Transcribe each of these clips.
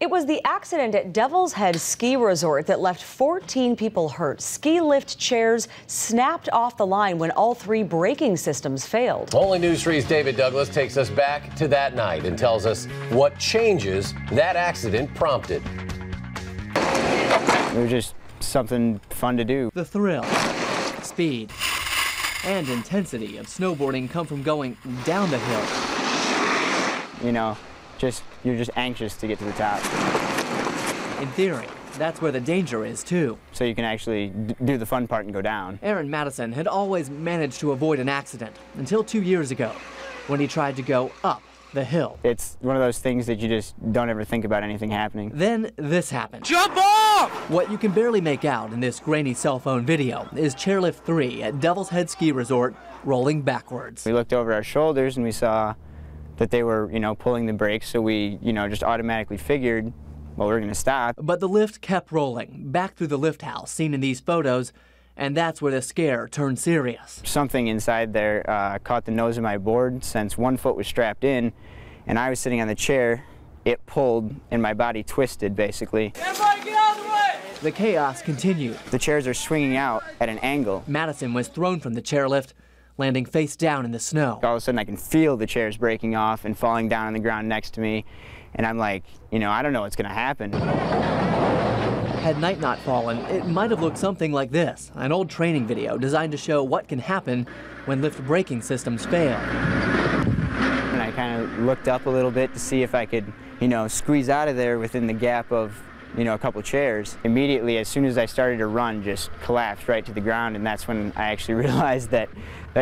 It was the accident at Devil's Head Ski Resort that left 14 people hurt. Ski lift chairs snapped off the line when all 3 braking systems failed. Only News 3's David Douglas takes us back to that night and tells us what changes that accident prompted. It was just something fun to do. The thrill, speed, and intensity of snowboarding come from going down the hill. You know, you're just anxious to get to the top. In theory, that's where the danger is too. So you can actually do the fun part and go down. Aaron Madison had always managed to avoid an accident until 2 years ago when he tried to go up the hill. It's one of those things that you just don't ever think about anything happening. Then this happened. Jump off! What you can barely make out in this grainy cell phone video is Chairlift 3 at Devil's Head Ski Resort rolling backwards. We looked over our shoulders and we saw that they were, pulling the brakes, so we, just automatically figured, well, we're going to stop. But the lift kept rolling back through the lift house seen in these photos, and that's where the scare turned serious. Something inside there caught the nose of my board since one foot was strapped in, and I was sitting on the chair. It pulled, and my body twisted, basically. Everybody get out of the way! The chaos continued. The chairs are swinging out at an angle. Madison was thrown from the chairlift, landing face down in the snow. All of a sudden, I can feel the chairs breaking off and falling down on the ground next to me, and I'm like, I don't know what's going to happen. Had night not fallen, it might have looked something like this, an old training video designed to show what can happen when lift braking systems fail. And I kind of looked up a little bit to see if I could, squeeze out of there within the gap of, a couple chairs. Immediately, as soon as I started to run, just collapsed right to the ground, and that's when I actually realized that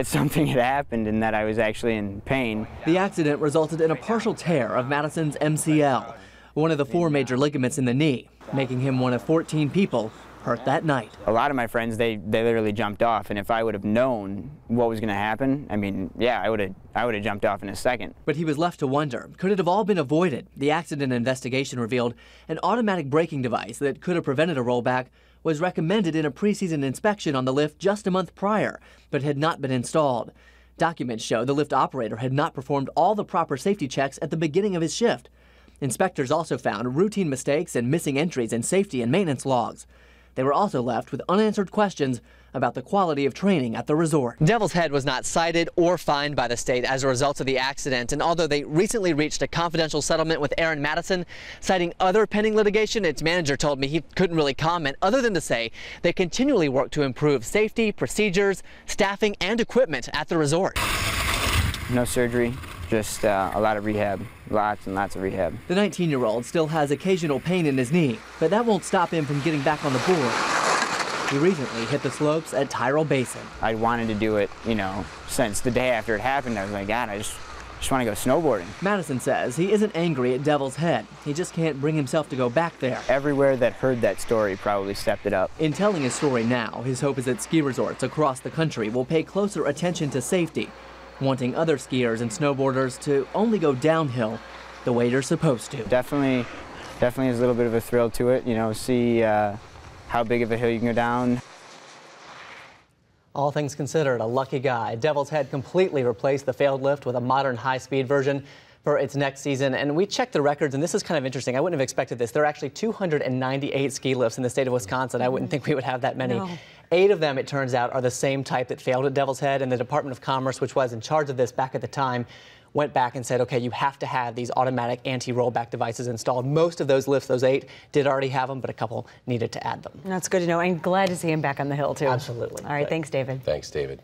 something had happened and that I was actually in pain. The accident resulted in a partial tear of Madison's MCL, one of the 4 major ligaments in the knee, making him one of 14 people hurt that night. A lot of my friends, they literally jumped off, and if I would have known what was going to happen, I would have jumped off in a second. But he was left to wonder, could it have all been avoided? The accident investigation revealed an automatic braking device that could have prevented a rollback was recommended in a preseason inspection on the lift just a month prior, but had not been installed. Documents show the lift operator had not performed all the proper safety checks at the beginning of his shift. Inspectors also found routine mistakes and missing entries in safety and maintenance logs. They were also left with unanswered questions about the quality of training at the resort. Devil's Head was not cited or fined by the state as a result of the accident, and although they recently reached a confidential settlement with Aaron Madison, citing other pending litigation, its manager told me he couldn't really comment other than to say they continually work to improve safety, procedures, staffing, and equipment at the resort. No surgery, just a lot of rehab, lots and lots of rehab. The 19-year-old still has occasional pain in his knee, but that won't stop him from getting back on the board. He recently hit the slopes at Tyrrell Basin. I wanted to do it, since the day after it happened. I was like, God, I just want to go snowboarding. Madison says he isn't angry at Devil's Head. He just can't bring himself to go back there. Everywhere that heard that story probably stepped it up. In telling his story now, his hope is that ski resorts across the country will pay closer attention to safety, wanting other skiers and snowboarders to only go downhill the way you're supposed to. Definitely is a little bit of a thrill to it, see how big of a hill you can go down. All things considered, a lucky guy. Devil's Head completely replaced the failed lift with a modern high-speed version for its next season. And we checked the records, and this is kind of interesting. I wouldn't have expected this. There are actually 298 ski lifts in the state of Wisconsin. I wouldn't think we would have that many. No. 8 of them, it turns out, are the same type that failed at Devil's Head, and the Department of Commerce, which was in charge of this back at the time, went back and said, okay, you have to have these automatic anti-rollback devices installed. Most of those lifts, those 8, did already have them, but a couple needed to add them. That's good to know, and glad to see him back on the hill, too. Absolutely. All right, thanks, David. Thanks, David.